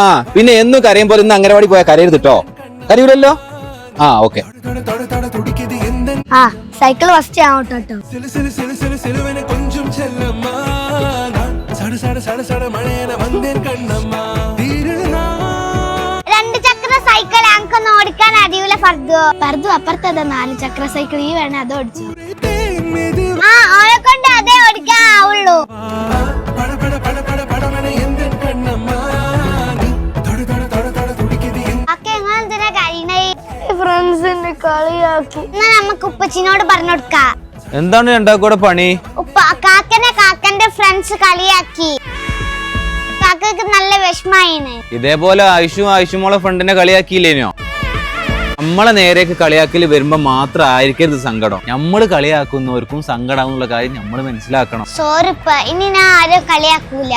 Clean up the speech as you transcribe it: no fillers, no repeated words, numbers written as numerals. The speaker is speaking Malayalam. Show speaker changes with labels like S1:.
S1: ആ പിന്നെ എന്നും കരയുമ്പോൾ ഇന്ന് അംഗനവാടി പോയാൽ കരയരുതിട്ടോ. കരയൂലല്ലോ? ആ ഓക്കെ.
S2: ആ സൈക്കിൾ ഫസ്റ്റ് ആവട്ടോ. രണ്ട് ചക്ര സൈക്കിൾ ഞങ്ങൾക്കൊന്ന് ഓടിക്കാൻ അറിയൂല ഫർദു. ഫർദു അപ്പുറത്തതാ 4 ചക്ര സൈക്കിൾ, ഈ വേണേ അത് ഓടിച്ചു. ആ ഓനെ കൊണ്ട് അതേ ഓടിക്കാൻ ആവുള്ളൂ. ഫ്രണ്ട്സിന്റെ കളിയാക്കി. എന്നാ നമുക്ക് ഉപ്പച്ചിനോട് പറഞ്ഞു കൊടുക്കാം.
S1: എന്താണ് രണ്ടാക്കൂടെ പണി?
S2: കാക്കന്റെ ഫ്രണ്ട്സ് കളിയാക്കി. കാക്കക്ക് നല്ല വിഷമായിന്.
S1: ഇതേപോലെ ആയിഷുമോളെ ഫ്രണ്ടിനെ കളിയാക്കിയില്ലേനോ? നമ്മളെ നേരേക്ക് കളിയാക്കല് വരുമ്പോ മാത്രം ആയിരിക്കരുത് സങ്കടം. നമ്മള് കളിയാക്കുന്നവർക്കും സങ്കടം എന്നുള്ള കാര്യം നമ്മൾ മനസ്സിലാക്കണം.
S2: സോറിപ്പ, ഇനി ഞാൻ ആരും കളിയാക്കൂല.